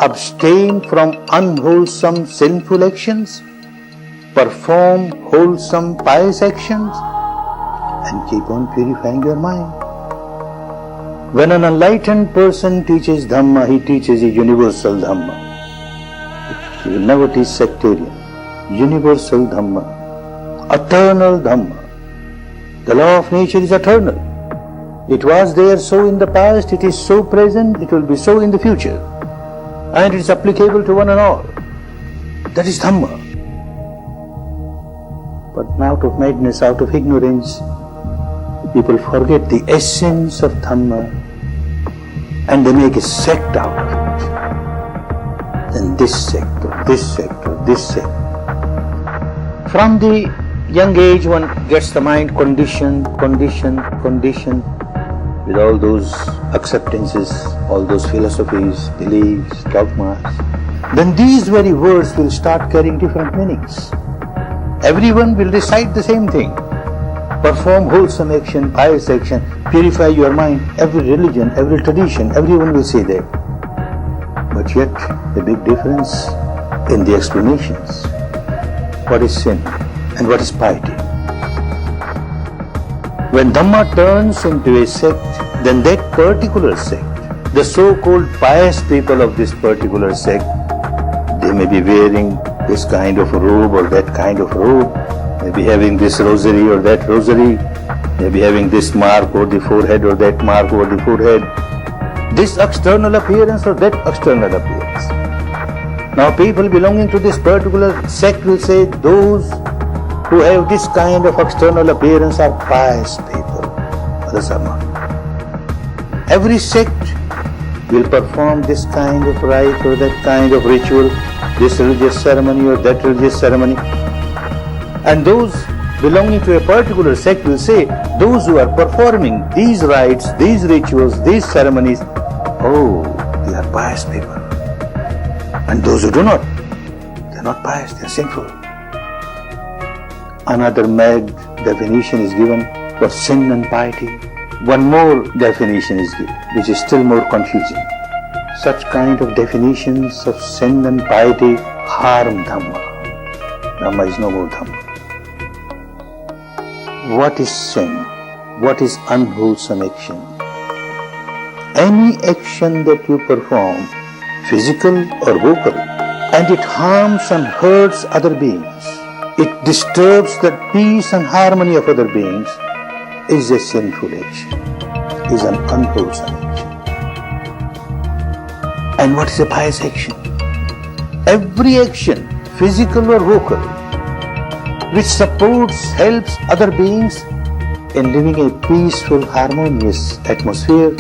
abstain from unwholesome sinful actions, perform wholesome pious actions, and keep on purifying your mind. When an enlightened person teaches Dhamma, he teaches a universal Dhamma. He will never teach sectarian. Universal Dhamma, eternal Dhamma. The law of nature is eternal. It was there so in the past, it is so present, it will be so in the future. And it is applicable to one and all. That is Dhamma. But out of madness, out of ignorance, people forget the essence of Dhamma and they make a sect out of it. Then this sect, or this sect, or this sect. From the young age, one gets the mind conditioned with all those acceptances, all those philosophies, beliefs, dogmas. Then these very words will start carrying different meanings. Everyone will recite the same thing. Perform wholesome action, pious action, purify your mind. Every religion, every tradition, everyone will say that. But yet, the big difference in the explanations. What is sin and what is piety? When Dhamma turns into a sect, then that particular sect, the so-called pious people of this particular sect, they may be wearing this kind of robe or that kind of robe, may be having this rosary or that rosary, may be having this mark over the forehead or that mark over the forehead, this external appearance or that external appearance. Now people belonging to this particular sect will say those who have this kind of external appearance are pious people. Others are not. Every sect will perform this kind of rite or that kind of ritual, this religious ceremony or that religious ceremony. And those belonging to a particular sect will say, those who are performing these rites, these rituals, these ceremonies, oh, they are pious people. And those who do not, they are not pious, they are sinful. Another mad definition is given for sin and piety. One more definition is given, which is still more confusing. Such kind of definitions of sin and piety harm Dhamma. Dhamma is no more Dhamma. What is sin? What is unwholesome action? Any action that you perform, physical or vocal, and it harms and hurts other beings, it disturbs the peace and harmony of other beings, is a sinful action, is an unwholesome action. And what is a pious action? Every action, physical or vocal, which supports, helps other beings in living a peaceful, harmonious atmosphere,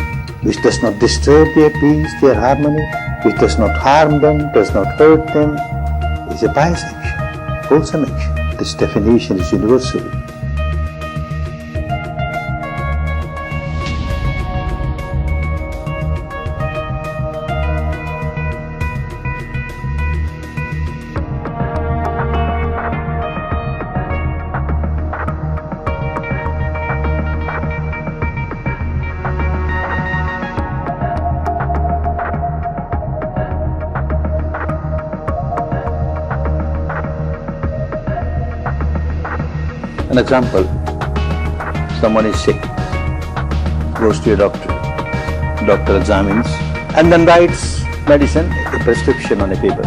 which does not disturb their peace, their harmony, which does not harm them, does not hurt them, is a pious action, wholesome action. This definition is universal. An example, someone is sick, goes to a doctor examines and then writes medicine, a prescription on a paper.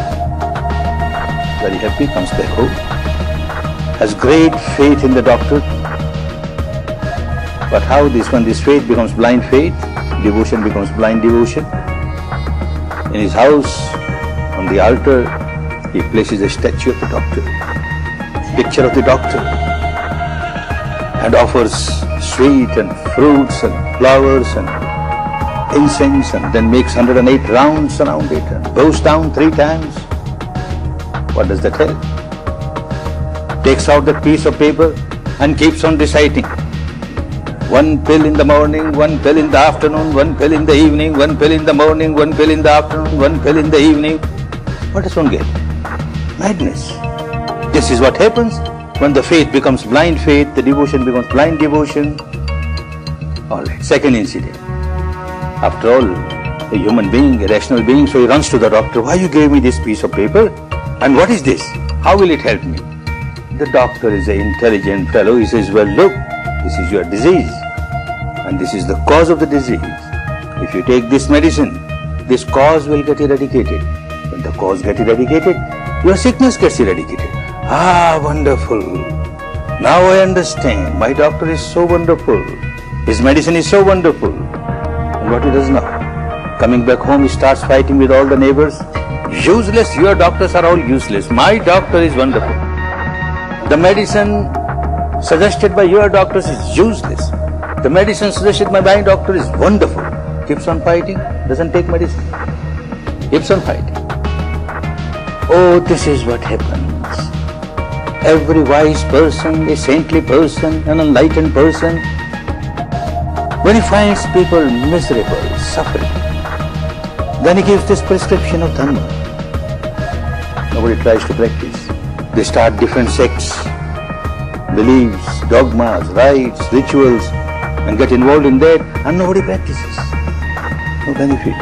Very happy, comes back home, has great faith in the doctor. But how when this faith becomes blind faith, devotion becomes blind devotion. In his house, on the altar, he places a statue of the doctor, picture of the doctor, and offers sweet and fruits and flowers and incense, and then makes 108 rounds around it and goes down 3 times. What does that tell? Takes out that piece of paper and keeps on reciting. 1 pill in the morning, 1 pill in the afternoon, 1 pill in the evening, 1 pill in the morning, 1 pill in the afternoon, 1 pill in the evening. What does one get? Madness. This is what happens when the faith becomes blind faith, the devotion becomes blind devotion. All right, second incident. After all, a human being, a rational being, so he runs to the doctor. Why you gave me this piece of paper? And what is this? How will it help me? The doctor is an intelligent fellow. He says, well, look, this is your disease. And this is the cause of the disease. If you take this medicine, this cause will get eradicated. When the cause gets eradicated, your sickness gets eradicated. Ah, wonderful. Now I understand. My doctor is so wonderful. His medicine is so wonderful. And what he does now? Coming back home, he starts fighting with all the neighbors. Useless, your doctors are all useless. My doctor is wonderful. The medicine suggested by your doctors is useless. The medicine suggested by my doctor is wonderful. Keeps on fighting, doesn't take medicine. Keeps on fighting. Oh, this is what happens. Every wise person, a saintly person, an enlightened person, when he finds people miserable, suffering, then he gives this prescription of Dhamma. Nobody tries to practice. They start different sects, beliefs, dogmas, rites, rituals, and get involved in that, and nobody practices. No benefit.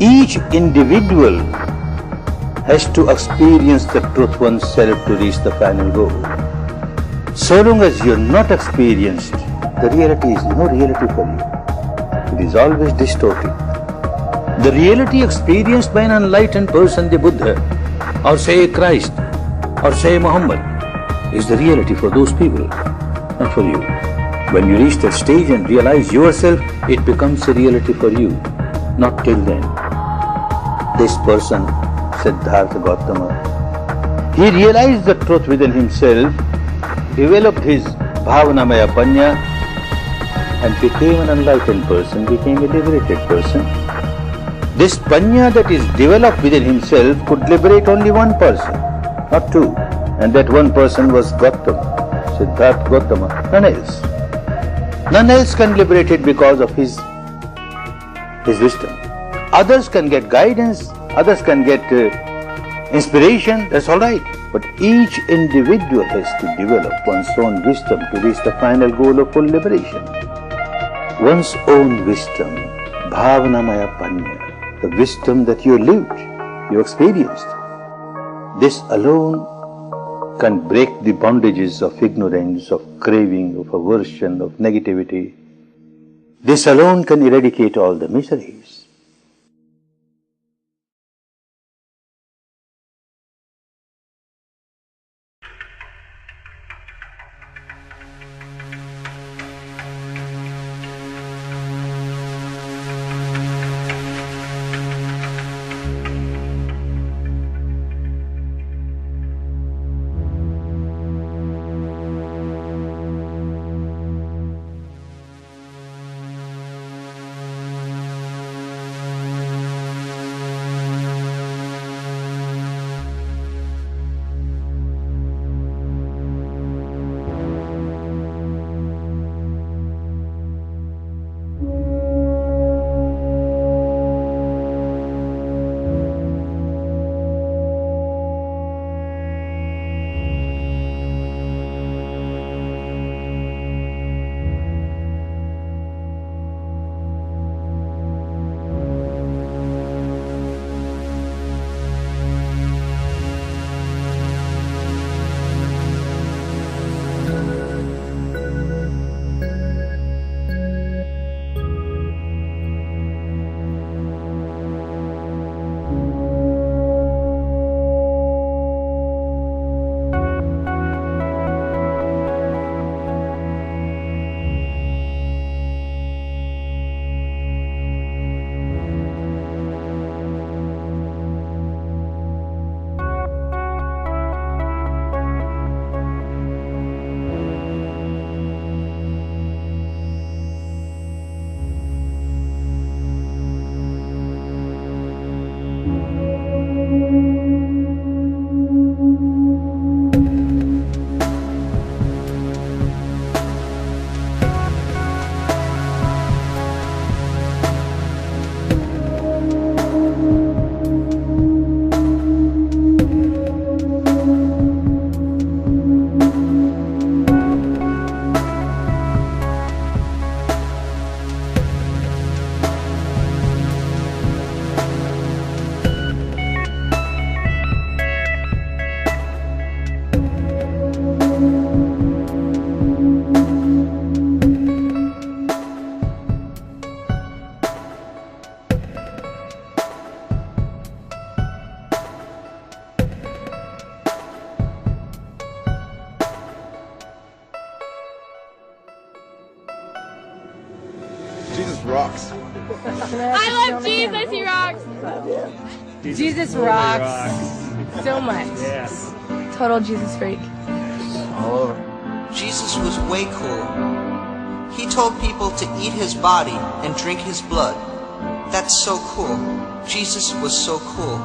Each individual has to experience the truth oneself to reach the final goal. So long as you are not experienced, the reality is no reality for you. It is always distorted. The reality experienced by an enlightened person, the Buddha, or say Christ, or say Muhammad, is the reality for those people, not for you. When you reach that stage and realize yourself, it becomes a reality for you, not till then. This person, Siddhartha Gautama, he realized the truth within himself, developed his Bhavanamaya Panya, and became an enlightened person, became a liberated person. This Panya that is developed within himself could liberate only one person, not two. And that one person was Gautama, Siddhartha Gautama, none else. None else can liberate it because of his wisdom. Others can get guidance, others can get inspiration, that's all right. But each individual has to develop one's own wisdom to reach the final goal of full liberation. One's own wisdom, Bhavanamaya Panya, the wisdom that you lived, you experienced. This alone can break the bondages of ignorance, of craving, of aversion, of negativity. This alone can eradicate all the miseries. rocks. I love Jesus, he rocks. Jesus rocks so much. Yes. Total Jesus freak. All over. Jesus was way cool. He told people to eat his body and drink his blood. That's so cool. Jesus was so cool.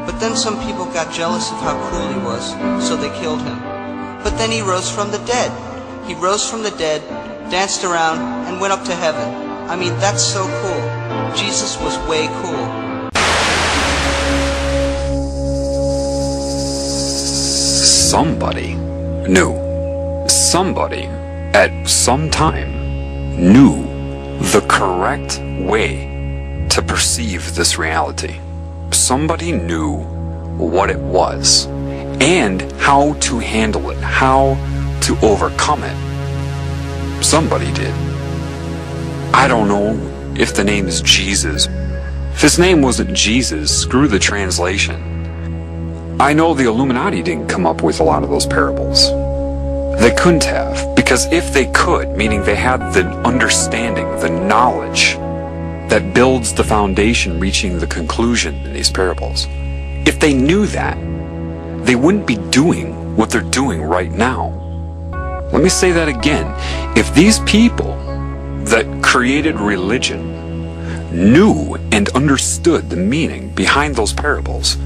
But then some people got jealous of how cool he was, so they killed him. But then he rose from the dead. He rose from the dead, danced around, and went up to heaven. I mean, that's so cool. Jesus was way cool. Somebody knew. Somebody at some time knew the correct way to perceive this reality. Somebody knew what it was and how to handle it, how to overcome it. Somebody did. I don't know if the name is Jesus. If his name wasn't Jesus, screw the translation. I know the Illuminati didn't come up with a lot of those parables. They couldn't have, because if they could, meaning they had the understanding, the knowledge that builds the foundation reaching the conclusion in these parables, if they knew that, they wouldn't be doing what they're doing right now. Let me say that again. If these people that created religion knew and understood the meaning behind those parables,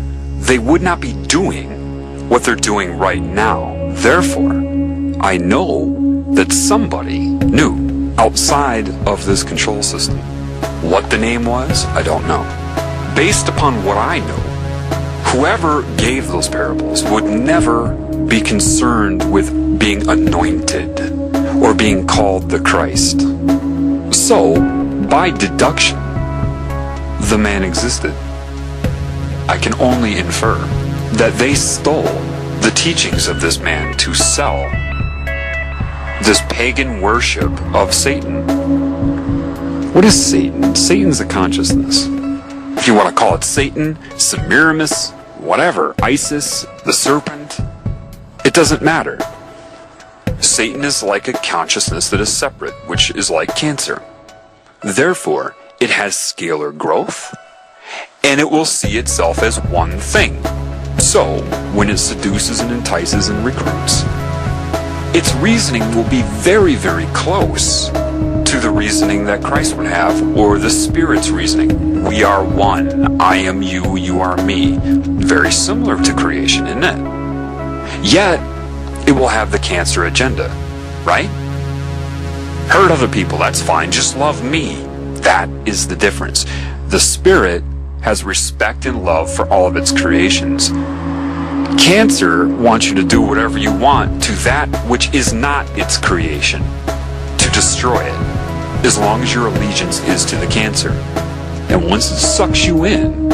they would not be doing what they're doing right now. Therefore, I know that somebody knew outside of this control system. What the name was, I don't know. Based upon what I know, whoever gave those parables would never be concerned with being anointed or being called the Christ. So, by deduction, the man existed. I can only infer that they stole the teachings of this man to sell this pagan worship of Satan. What is Satan? Satan's a consciousness. If you want to call it Satan, Semiramis, whatever, Isis, the serpent, it doesn't matter. Satan is like a consciousness that is separate, which is like cancer. Therefore, it has scalar growth, and it will see itself as one thing. So, when it seduces and entices and recruits, its reasoning will be very, very close to the reasoning that Christ would have, or the Spirit's reasoning. We are one. I am you, you are me. Very similar to creation, isn't it? Yet, it will have the cancer agenda, right? Hurt other people, that's fine. Just love me. That is the difference. The Spirit has respect and love for all of its creations. Cancer wants you to do whatever you want to that which is not its creation, to destroy it, as long as your allegiance is to the cancer. And once it sucks you in,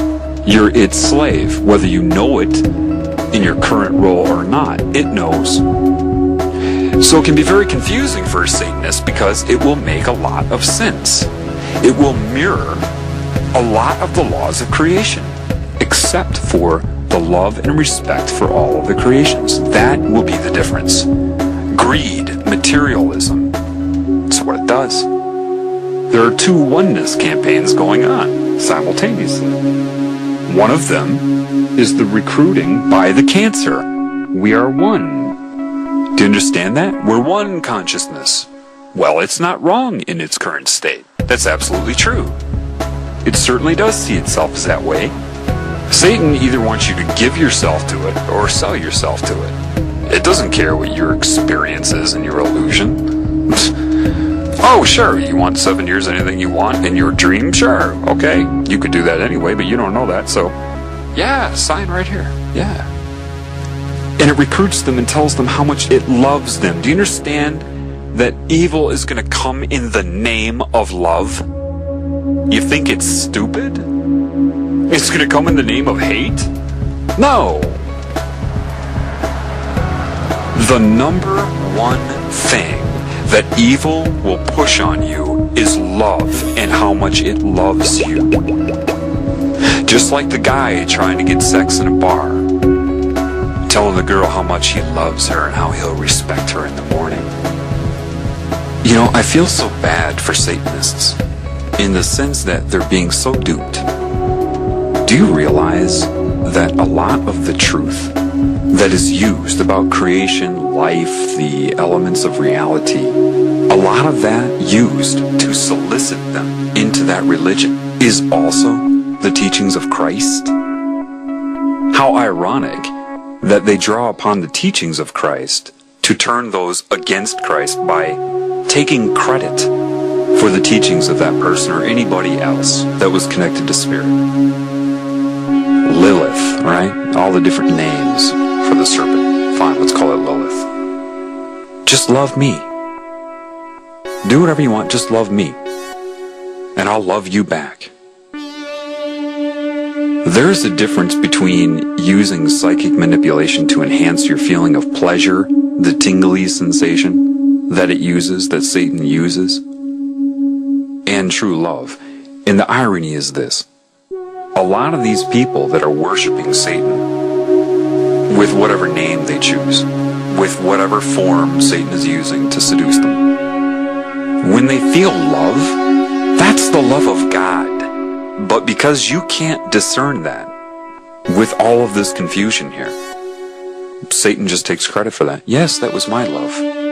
you're its slave, whether you know it in your current role or not. It knows. So it can be very confusing for a Satanist because it will make a lot of sense. It will mirror a lot of the laws of creation, except for the love and respect for all of the creations. That will be the difference. Greed, materialism, that's what it does. There are two oneness campaigns going on simultaneously. One of them is the recruiting by the cancer. We are one. Do you understand that? We're one consciousness. Well, it's not wrong in its current state. That's absolutely true. It certainly does see itself as that way. Satan either wants you to give yourself to it or sell yourself to it. It doesn't care what your experience is and your illusion. Oh, sure, you want 7 years, anything you want in your dream? Sure, okay. You could do that anyway, but you don't know that, so yeah, sign right here. Yeah. And it recruits them and tells them how much it loves them. Do you understand that evil is going to come in the name of love? You think it's stupid? It's going to come in the name of hate? No. The number one thing that evil will push on you is love and how much it loves you. Just like the guy trying to get sex in a bar, telling the girl how much he loves her and how he'll respect her in the morning. You know, I feel so bad for Satanists. in the sense that they're being so duped. Do you realize that a lot of the truth that is used about creation, life, the elements of reality, a lot of that used to solicit them into that religion is also the teachings of Christ? How ironic that they draw upon the teachings of Christ to turn those against Christ by taking credit for the teachings of that person or anybody else that was connected to spirit. Lilith, right? All the different names for the serpent. Fine, let's call it Lilith. Just love me. Do whatever you want, just love me. And I'll love you back. There's a difference between using psychic manipulation to enhance your feeling of pleasure, the tingly sensation that it uses, that Satan uses, and true love. And the irony is this. A lot of these people that are worshiping Satan, with whatever name they choose, with whatever form Satan is using to seduce them, when they feel love, that's the love of God. But because you can't discern that with all of this confusion here, Satan just takes credit for that. Yes, that was my love.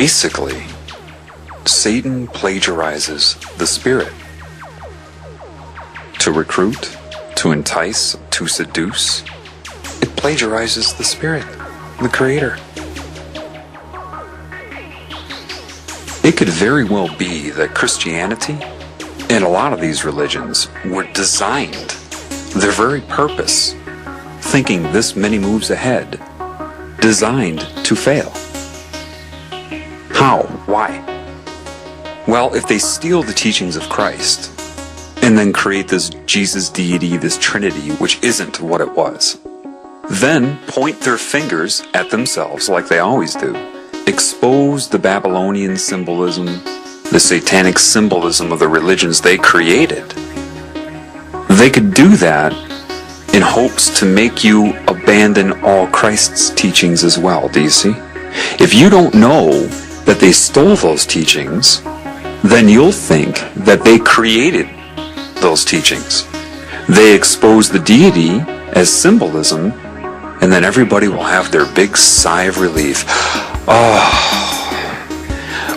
Basically, Satan plagiarizes the Spirit to recruit, to entice, to seduce. It plagiarizes the Spirit, the Creator. It could very well be that Christianity and a lot of these religions were designed, their very purpose, thinking this many moves ahead, designed to fail. How? Why? Well, if they steal the teachings of Christ and then create this Jesus deity, this Trinity, which isn't what it was, then point their fingers at themselves like they always do, expose the Babylonian symbolism, the satanic symbolism of the religions they created. They could do that in hopes to make you abandon all Christ's teachings as well, do you see? If you don't know that they stole those teachings, then you'll think that they created those teachings. They expose the deity as symbolism, and then everybody will have their big sigh of relief. Oh,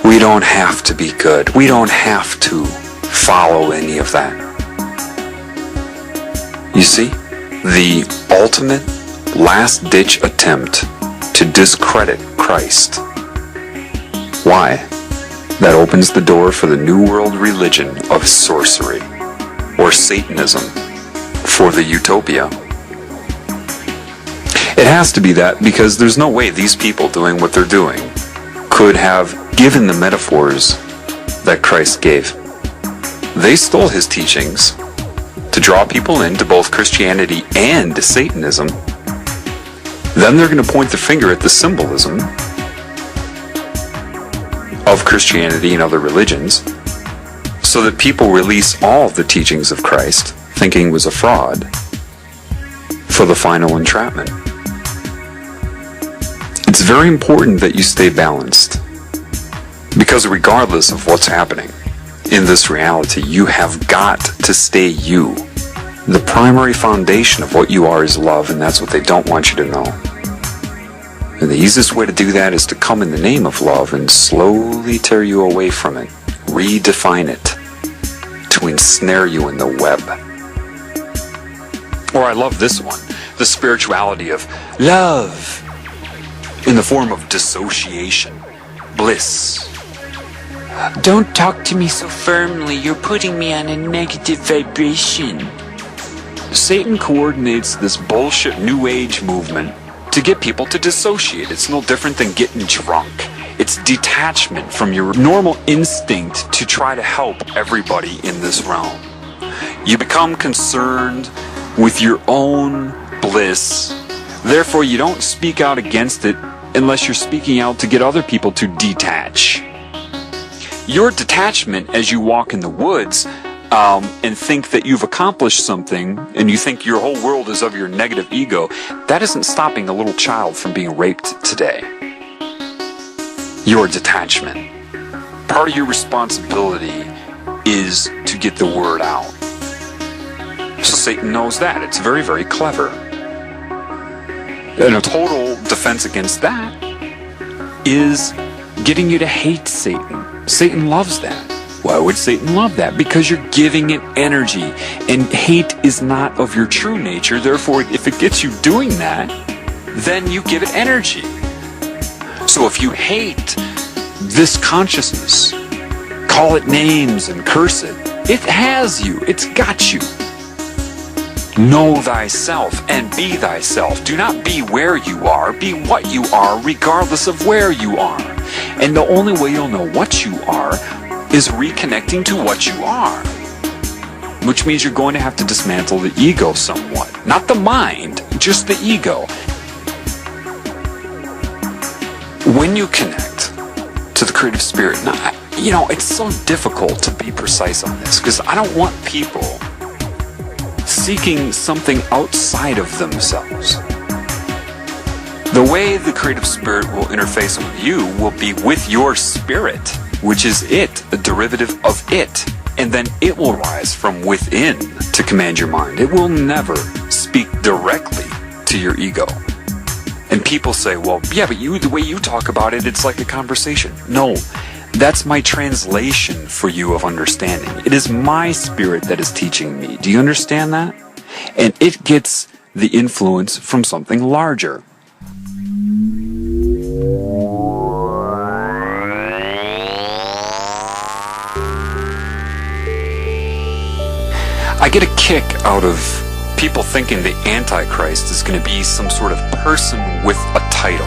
we don't have to be good. We don't have to follow any of that. You see, the ultimate last-ditch attempt to discredit Christ. Why? That opens the door for the New World religion of sorcery, or Satanism, for the utopia. It has to be that because there's no way these people doing what they're doing could have given the metaphors that Christ gave. They stole his teachings to draw people into both Christianity and Satanism. Then they're going to point the finger at the symbolism of Christianity and other religions so that people release all of the teachings of Christ, thinking it was a fraud, for the final entrapment. It's very important that you stay balanced, because regardless of what's happening in this reality, you have got to stay you. The primary foundation of what you are is love, and that's what they don't want you to know. And the easiest way to do that is to come in the name of love and slowly tear you away from it, redefine it, to ensnare you in the web. Or I love this one, the spirituality of love, in the form of dissociation, bliss. Don't talk to me so firmly, you're putting me on a negative vibration. Satan coordinates this bullshit New Age movement to get people to dissociate. It's no different than getting drunk. It's detachment from your normal instinct to try to help everybody in this realm. You become concerned with your own bliss. Therefore, you don't speak out against it unless you're speaking out to get other people to detach. Your detachment as you walk in the woods and think that you've accomplished something, and you think your whole world is of your negative ego, that isn't stopping a little child from being raped today. Your detachment. Part of your responsibility is to get the word out. So Satan knows that. It's very, very clever. And a total defense against that is getting you to hate Satan. Satan loves that. Why would Satan love that? Because you're giving it energy, and hate is not of your true nature. Therefore, if it gets you doing that, then you give it energy. So if you hate this consciousness, call it names and curse it, it has you. It's got you. Know thyself and be thyself. Do not be where you are. Be what you are, regardless of where you are. And the only way you'll know what you are is reconnecting to what you are. Which means you're going to have to dismantle the ego somewhat. Not the mind, just the ego. When you connect to the creative spirit, now, you know, it's so difficult to be precise on this, because I don't want people seeking something outside of themselves. The way the creative spirit will interface with you will be with your spirit, which is it, a derivative of it. And then it will rise from within to command your mind. It will never speak directly to your ego. And people say, well, yeah, but the way you talk about it, it's like a conversation. No, that's my translation for you of understanding. It is my spirit that is teaching me. Do you understand that? And it gets the influence from something larger. I get a kick out of people thinking the Antichrist is going to be some sort of person with a title.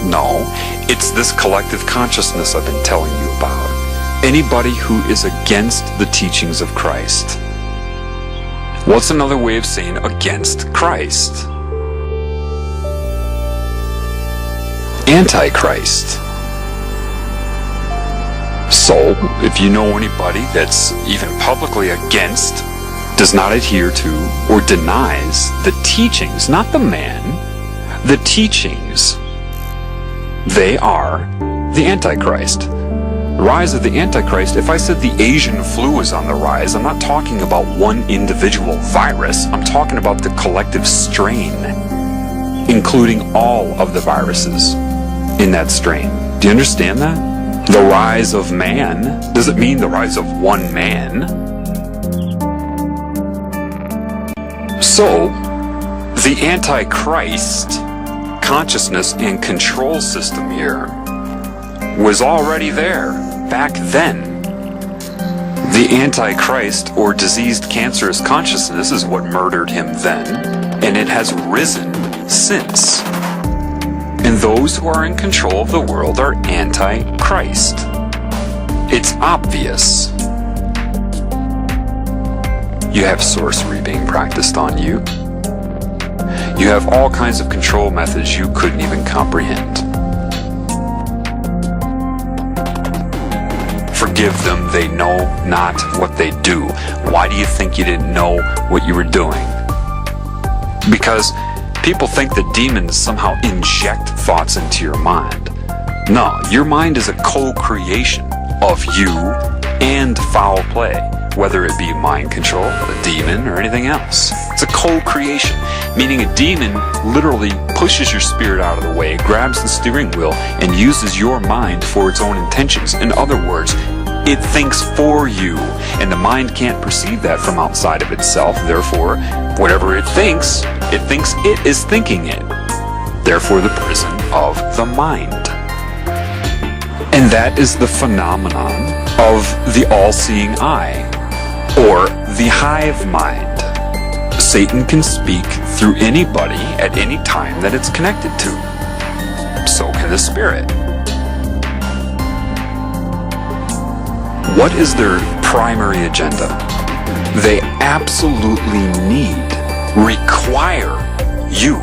No, it's this collective consciousness I've been telling you about. Anybody who is against the teachings of Christ. What's another way of saying against Christ? Antichrist. So, if you know anybody that's even publicly against, does not adhere to, or denies the teachings, not the man, the teachings, they are the Antichrist. The rise of the Antichrist, if I said the Asian flu is on the rise, I'm not talking about one individual virus, I'm talking about the collective strain, including all of the viruses in that strain. Do you understand that? The rise of man doesn't mean the rise of one man. So, the Antichrist consciousness and control system here was already there back then. The Antichrist, or diseased cancerous consciousness, is what murdered him then, and it has risen since. And those who are in control of the world are anti-Christ. It's obvious. You have sorcery being practiced on you. You have all kinds of control methods you couldn't even comprehend. Forgive them, they know not what they do. Why do you think you didn't know what you were doing? Because people think that demons somehow inject thoughts into your mind. No, your mind is a co-creation of you and foul play, whether it be mind control, a demon, or anything else. It's a co-creation, meaning a demon literally pushes your spirit out of the way, grabs the steering wheel, and uses your mind for its own intentions. In other words, it thinks for you, and the mind can't perceive that from outside of itself. Therefore, whatever it thinks it is thinking it. Therefore, the prison of the mind. And that is the phenomenon of the all-seeing eye, or the hive mind. Satan can speak through anybody at any time that it's connected to. So can the spirit. What is their primary agenda? They absolutely require you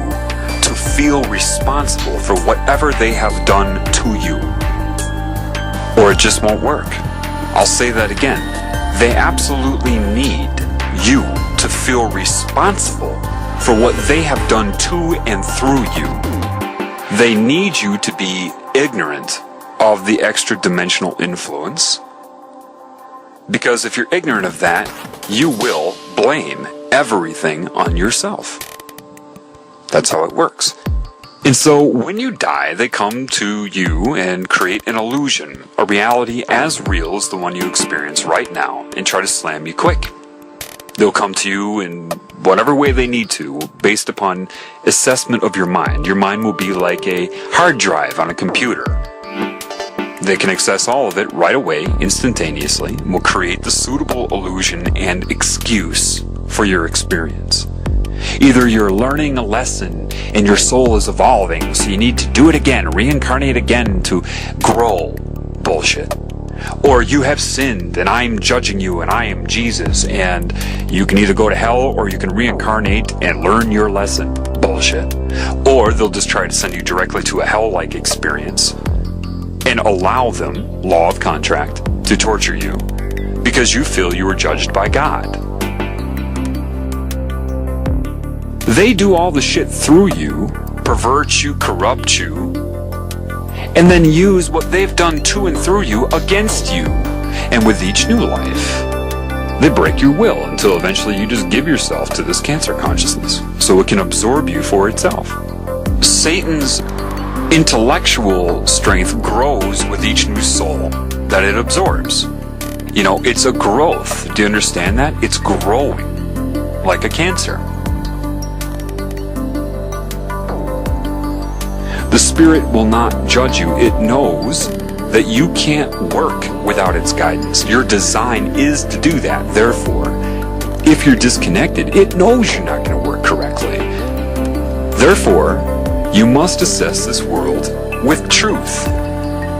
to feel responsible for whatever they have done to you, or it just won't work. I'll say that again. They absolutely need you to feel responsible for what they have done to and through you. They need you to be ignorant of the extra-dimensional influence, because if you're ignorant of that, you will blame everything on yourself. That's how it works. And so when you die, they come to you and create an illusion, a reality as real as the one you experience right now, and try to slam you quick. They'll come to you in whatever way they need to, based upon assessment of your mind. Your mind will be like a hard drive on a computer. They can access all of it right away, instantaneously, and will create the suitable illusion and excuse for your experience. Either you're learning a lesson and your soul is evolving, so you need to do it again, reincarnate again to grow. Bullshit. Or you have sinned and I'm judging you and I am Jesus, and you can either go to hell or you can reincarnate and learn your lesson. Bullshit. Or they'll just try to send you directly to a hell-like experience and allow them, law of contract, to torture you because you feel you were judged by God. They do all the shit through you, pervert you, corrupt you, and then use what they've done to and through you against you. And with each new life, they break your will until eventually you just give yourself to this cancer consciousness so it can absorb you for itself. Satan's intellectual strength grows with each new soul that it absorbs. You know, it's a growth. Do you understand that? It's growing like a cancer. The Spirit will not judge you. It knows that you can't work without its guidance. Your design is to do that. Therefore, if you're disconnected, it knows you're not going to work correctly. Therefore, you must assess this world with truth.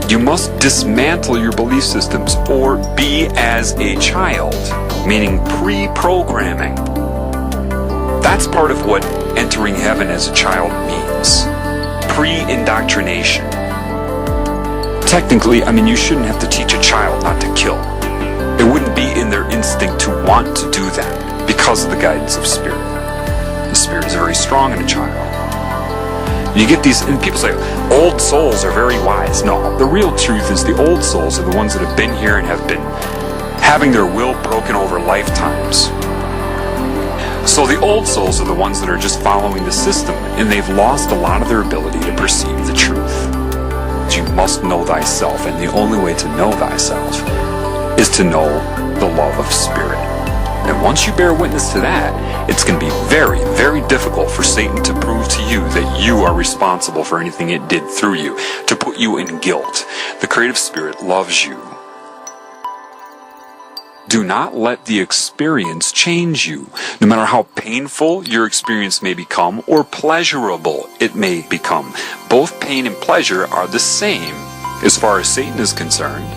You must dismantle your belief systems or be as a child, meaning pre-programming. That's part of what entering heaven as a child means. Pre-indoctrination. Technically, I mean, you shouldn't have to teach a child not to kill. It wouldn't be in their instinct to want to do that because of the guidance of Spirit. The Spirit is very strong in a child. You get these, and people say, old souls are very wise. No, the real truth is the old souls are the ones that have been here and have been having their will broken over lifetimes. So the old souls are the ones that are just following the system, and they've lost a lot of their ability to perceive the truth. You must know thyself, and the only way to know thyself is to know the love of Spirit. And once you bear witness to that, it's going to be very, very difficult for Satan to prove to you that you are responsible for anything it did through you, to put you in guilt. The creative Spirit loves you. Do not let the experience change you, no matter how painful your experience may become or pleasurable it may become. Both pain and pleasure are the same as far as Satan is concerned.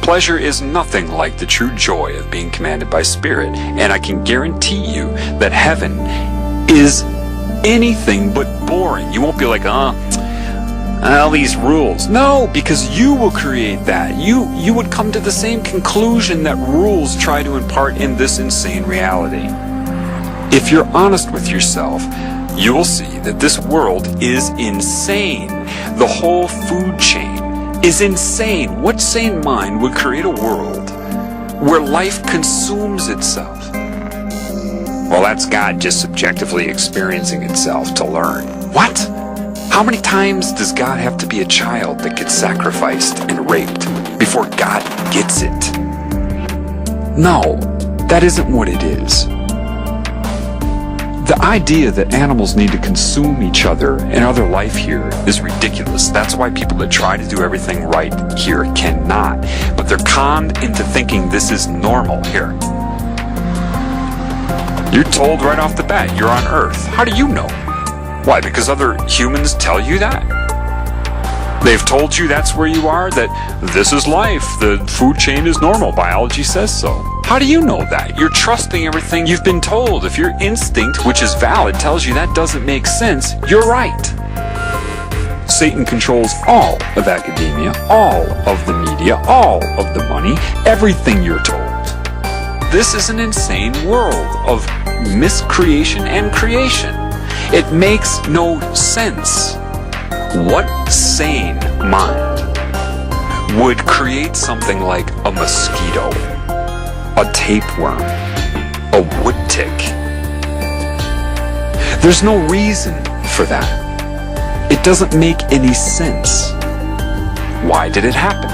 Pleasure is nothing like the true joy of being commanded by Spirit, and I can guarantee you that heaven is anything but boring. You won't be like, all these rules. No, because you will create that. You would come to the same conclusion that rules try to impart in this insane reality. If you're honest with yourself, you will see that this world is insane. The whole food chain is insane. What sane mind would create a world where life consumes itself? Well, that's God just subjectively experiencing itself to learn. What? How many times does God have to be a child that gets sacrificed and raped before God gets it? No, that isn't what it is. The idea that animals need to consume each other and other life here is ridiculous. That's why people that try to do everything right here cannot. But they're conned into thinking this is normal here. You're told right off the bat you're on Earth. How do you know? Why? Because other humans tell you that? They've told you that's where you are, that this is life, the food chain is normal, biology says so. How do you know that? You're trusting everything you've been told. If your instinct, which is valid, tells you that doesn't make sense, you're right. Satan controls all of academia, all of the media, all of the money, everything you're told. This is an insane world of miscreation and creation. It makes no sense. What sane mind would create something like a mosquito, a tapeworm, a wood tick? There's no reason for that. It doesn't make any sense. Why did it happen?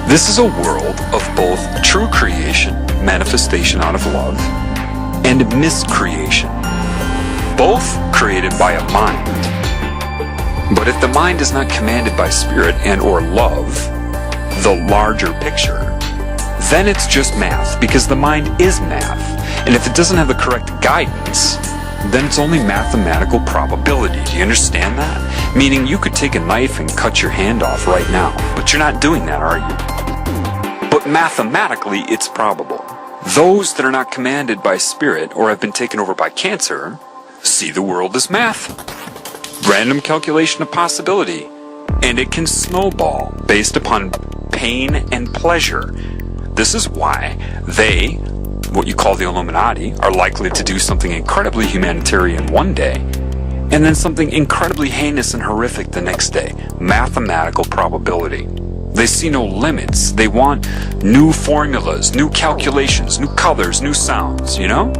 This is a world of both true creation, manifestation out of love, and miscreation, both created by a mind. But if the mind is not commanded by Spirit and or love, the larger picture, then it's just math, because the mind is math. And if it doesn't have the correct guidance, then it's only mathematical probability. Do you understand that? Meaning you could take a knife and cut your hand off right now, but you're not doing that, are you? But mathematically, it's probable. Those that are not commanded by Spirit or have been taken over by cancer see the world as math. Random calculation of possibility, and it can snowball based upon pain and pleasure. This is why they, what you call the Illuminati, are likely to do something incredibly humanitarian one day, and then something incredibly heinous and horrific the next day. Mathematical probability. They see no limits. They want new formulas, new calculations, new colors, new sounds, you know?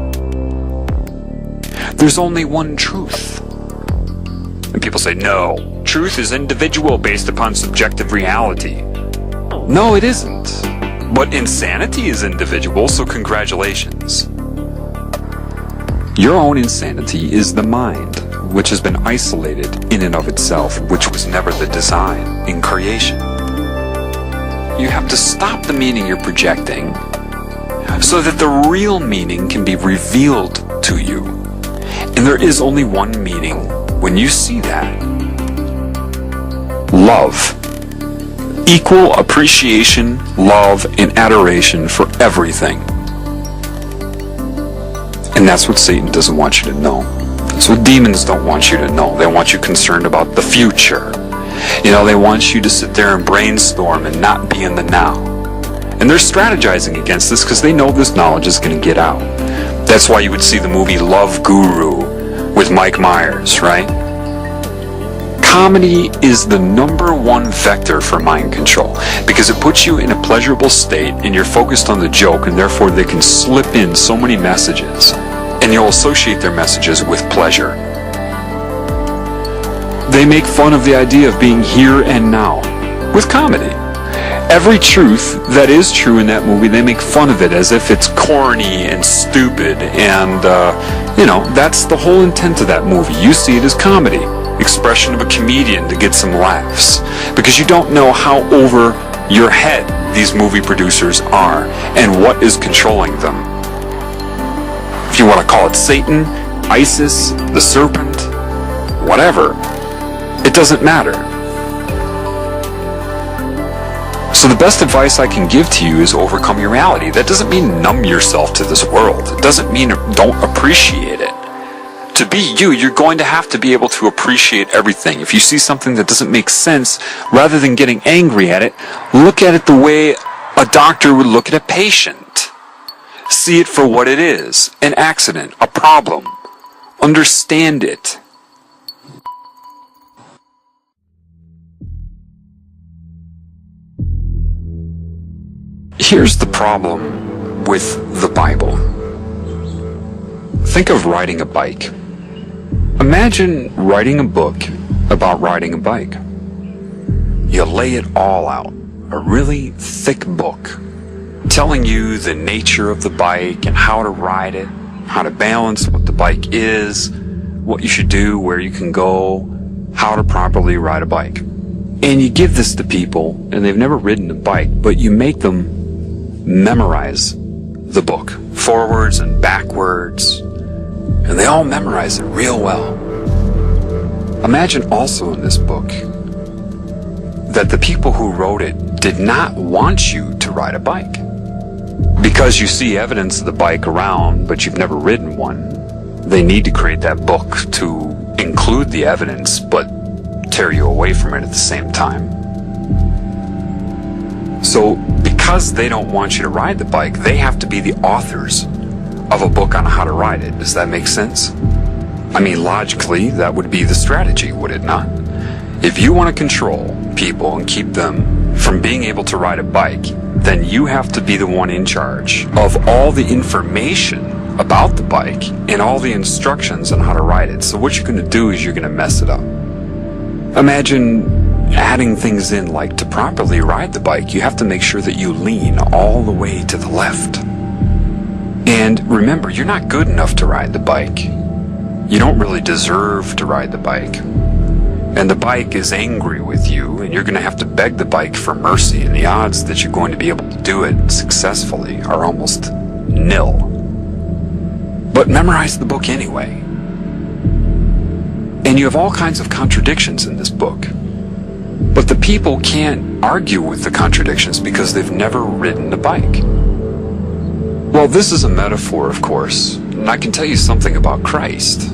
There's only one truth. And people say, no, truth is individual based upon subjective reality. No, it isn't. But insanity is individual, so congratulations. Your own insanity is the mind, which has been isolated in and of itself, which was never the design in creation. You have to stop the meaning you're projecting so that the real meaning can be revealed to you. And there is only one meaning when you see that. Love. Equal appreciation, love, and adoration for everything. And that's what Satan doesn't want you to know. That's what demons don't want you to know. They want you concerned about the future. You know, they want you to sit there and brainstorm and not be in the now. And they're strategizing against this because they know this knowledge is going to get out. That's why you would see the movie Love Guru with Mike Myers, right? Comedy is the #1 vector for mind control because it puts you in a pleasurable state and you're focused on the joke, and therefore they can slip in so many messages and you'll associate their messages with pleasure. They make fun of the idea of being here and now with comedy. Every truth that is true in that movie, they make fun of it as if it's corny and stupid, and that's the whole intent of that movie. You see it as comedy, expression of a comedian to get some laughs, because you don't know how over your head these movie producers are and what is controlling them. If you want to call it Satan, ISIS, the serpent, whatever, it doesn't matter. So the best advice I can give to you is overcome your reality. That doesn't mean numb yourself to this world. It doesn't mean don't appreciate it. To be you, you're going to have to be able to appreciate everything. If you see something that doesn't make sense, rather than getting angry at it, look at it the way a doctor would look at a patient. See it for what it is, an accident, a problem. Understand it. Here's the problem with the Bible. Think of riding a bike. Imagine writing a book about riding a bike. You lay it all out, a really thick book, telling you the nature of the bike and how to ride it, how to balance what the bike is, what you should do, where you can go, how to properly ride a bike. And you give this to people, and they've never ridden a bike, but you make them memorize the book, forwards and backwards, and they all memorize it real well. Imagine also in this book that the people who wrote it did not want you to ride a bike. Because you see evidence of the bike around, but you've never ridden one, they need to create that book to include the evidence, but tear you away from it at the same time. So, because they don't want you to ride the bike, they have to be the authors of a book on how to ride it. Does that make sense? I mean, logically, that would be the strategy, would it not? If you want to control people and keep them from being able to ride a bike, then you have to be the one in charge of all the information about the bike and all the instructions on how to ride it. So what you're going to do is you're going to mess it up. Imagine adding things in like to properly ride the bike, you have to make sure that you lean all the way to the left. And remember, you're not good enough to ride the bike. You don't really deserve to ride the bike. And the bike is angry with you, and you're going to have to beg the bike for mercy, and the odds that you're going to be able to do it successfully are almost nil. But memorize the book anyway. And you have all kinds of contradictions in this book. But the people can't argue with the contradictions because they've never ridden a bike. Well, this is a metaphor, of course, and I can tell you something about Christ.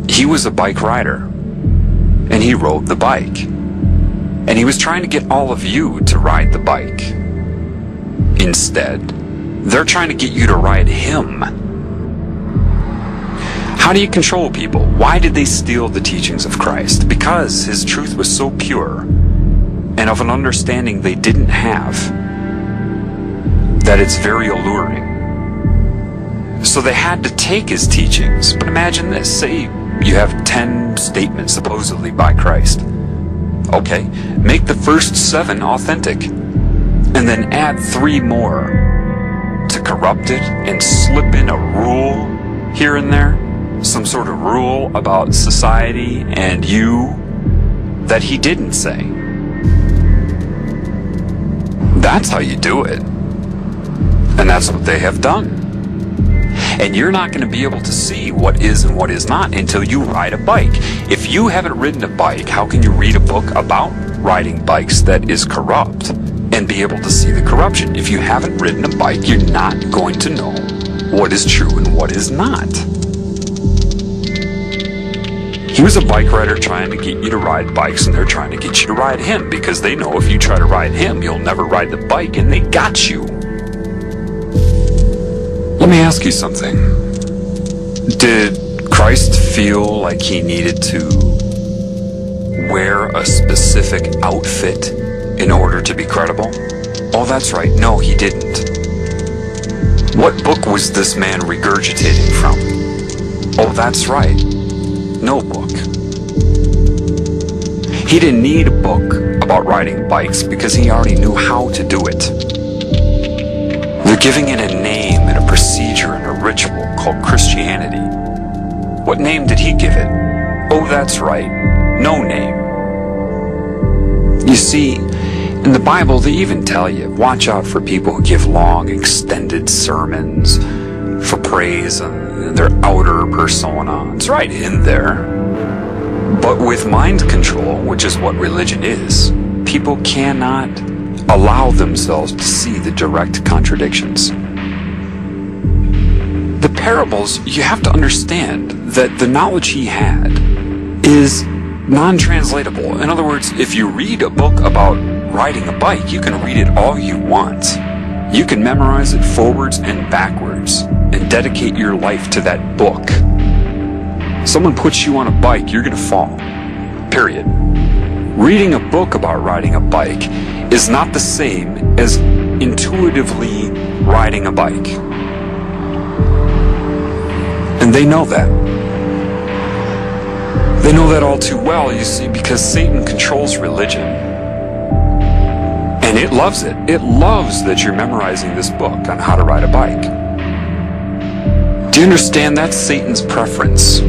He was a bike rider, and he rode the bike. And he was trying to get all of you to ride the bike. Instead, they're trying to get you to ride him. How do you control people? Why did they steal the teachings of Christ? Because his truth was so pure and of an understanding they didn't have that it's very alluring. So they had to take his teachings. But imagine this, say you have 10 statements supposedly by Christ. Okay, make the first 7 authentic, and then add 3 more to corrupt it and slip in a rule here and there, some sort of rule about society and you that he didn't say. That's how you do it. And that's what they have done. And you're not going to be able to see what is and what is not until you ride a bike. If you haven't ridden a bike, how can you read a book about riding bikes that is corrupt and be able to see the corruption? If you haven't ridden a bike, you're not going to know what is true and what is not. He was a bike rider trying to get you to ride bikes, and they're trying to get you to ride him because they know if you try to ride him, you'll never ride the bike, and they got you. Let me ask you something. Did Christ feel like he needed to wear a specific outfit in order to be credible? Oh, that's right. No, he didn't. What book was this man regurgitating from? Oh, that's right. No book. He didn't need a book about riding bikes because he already knew how to do it. They're giving it a name and a procedure and a ritual called Christianity. What name did he give it? Oh, that's right. No name. You see, in the Bible, they even tell you, watch out for people who give long, extended sermons for praise and their outer persona. It's right in there. But with mind control, which is what religion is, people cannot allow themselves to see the direct contradictions. The parables, you have to understand that the knowledge he had is non-translatable. In other words, if you read a book about riding a bike, you can read it all you want. You can memorize it forwards and backwards and dedicate your life to that book. Someone puts you on a bike, you're going to fall. Period. Reading a book about riding a bike is not the same as intuitively riding a bike. And they know that. They know that all too well, you see, because Satan controls religion. And it loves it. It loves that you're memorizing this book on how to ride a bike. Do you understand? That's Satan's preference.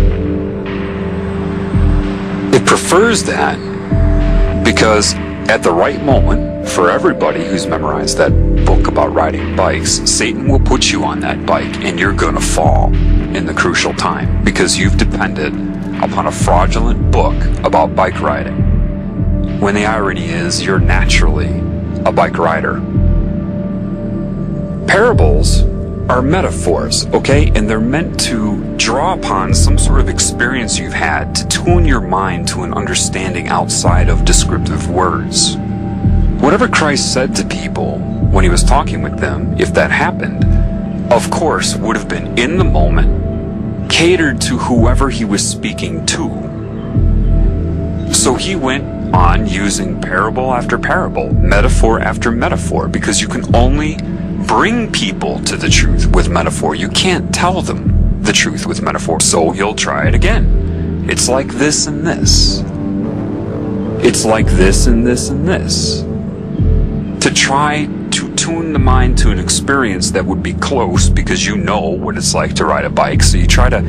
It prefers that because at the right moment, for everybody who's memorized that book about riding bikes, Satan will put you on that bike and you're going to fall in the crucial time because you've depended upon a fraudulent book about bike riding. When the irony is, you're naturally a bike rider. Parables are metaphors, okay? And they're meant to draw upon some sort of experience you've had to tune your mind to an understanding outside of descriptive words. Whatever Christ said to people when he was talking with them, if that happened, of course, would have been in the moment, catered to whoever he was speaking to. So he went on using parable after parable, metaphor after metaphor, because you can only bring people to the truth with metaphor. You can't tell them the truth with metaphor. So he'll try it again. It's like this and this. It's like this and this and this. To try to tune the mind to an experience that would be close because you know what it's like to ride a bike. So you try to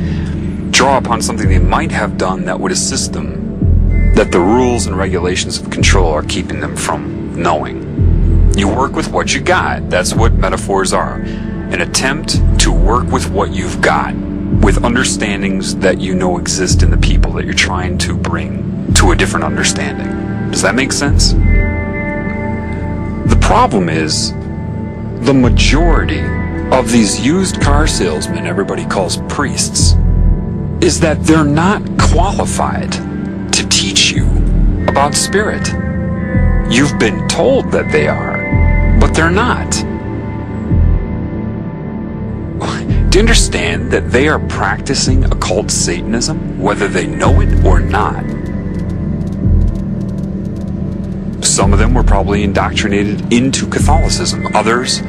draw upon something they might have done that would assist them, that the rules and regulations of control are keeping them from knowing. You work with what you got. That's what metaphors are. An attempt to work with what you've got, with understandings that you know exist in the people that you're trying to bring to a different understanding. Does that make sense? The problem is, the majority of these used car salesmen everybody calls priests is that they're not qualified to teach you about spirit. You've been told that they are, but they're not. Do you understand that they are practicing occult Satanism, whether they know it or not? Some of them were probably indoctrinated into Catholicism. Others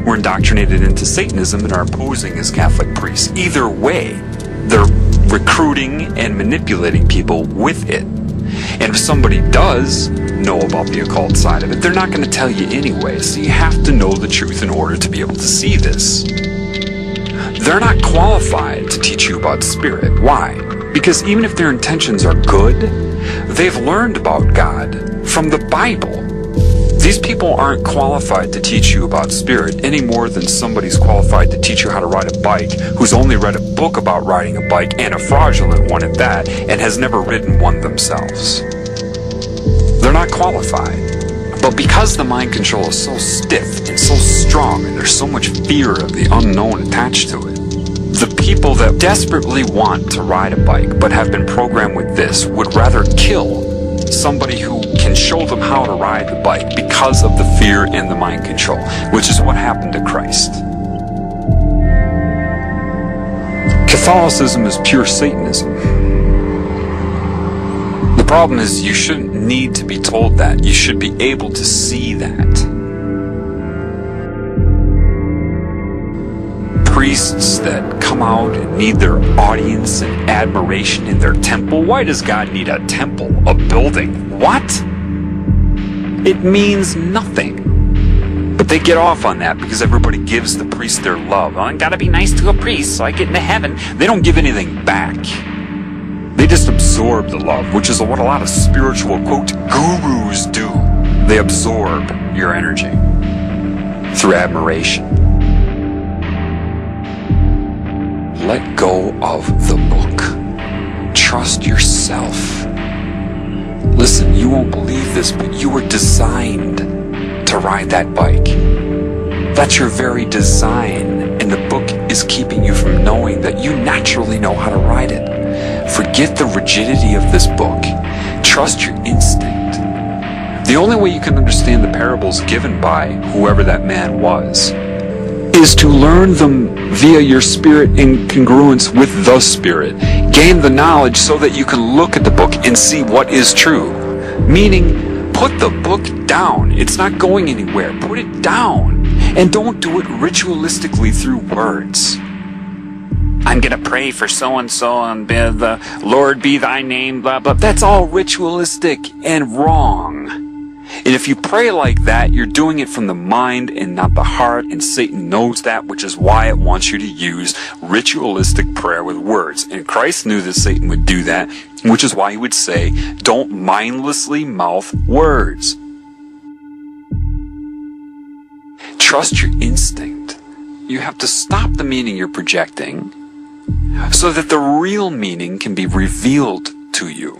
were indoctrinated into Satanism and are posing as Catholic priests. Either way, they're recruiting and manipulating people with it. And if somebody does know about the occult side of it, they're not going to tell you anyway, so you have to know the truth in order to be able to see this. They're not qualified to teach you about spirit. Why? Because even if their intentions are good, they've learned about God from the Bible. These people aren't qualified to teach you about spirit any more than somebody's qualified to teach you how to ride a bike who's only read a book about riding a bike, and a fraudulent one at that, and has never ridden one themselves. They're not qualified. But because the mind control is so stiff and so strong, and there's so much fear of the unknown attached to it, the people that desperately want to ride a bike but have been programmed with this would rather kill somebody who can show them how to ride the bike because of the fear and the mind control, which is what happened to Christ. Catholicism is pure Satanism. The problem is you shouldn't need to be told that. You should be able to see that. Priests that come out and need their audience and admiration in their temple. Why does God need a temple? A building? What? It means nothing. But they get off on that because everybody gives the priest their love. I gotta be nice to a priest so I get into heaven. They don't give anything back. They just absorb the love, which is what a lot of spiritual, quote, gurus do. They absorb your energy through admiration. Let go of the book. Trust yourself. Listen, you won't believe this, but you were designed to ride that bike. That's your very design, and the book is keeping you from knowing that you naturally know how to ride it. Forget the rigidity of this book. Trust your instinct. The only way you can understand the parables given by whoever that man was is to learn them via your spirit in congruence with the Spirit. Gain the knowledge so that you can look at the book and see what is true. Meaning, put the book down. It's not going anywhere. Put it down. And don't do it ritualistically through words. I'm going to pray for so-and-so and be the Lord be thy name, blah, blah. That's all ritualistic and wrong. And if you pray like that, you're doing it from the mind and not the heart, and Satan knows that, which is why it wants you to use ritualistic prayer with words. And Christ knew that Satan would do that, which is why he would say, don't mindlessly mouth words. Trust your instinct. You have to stop the meaning you're projecting so that the real meaning can be revealed to you.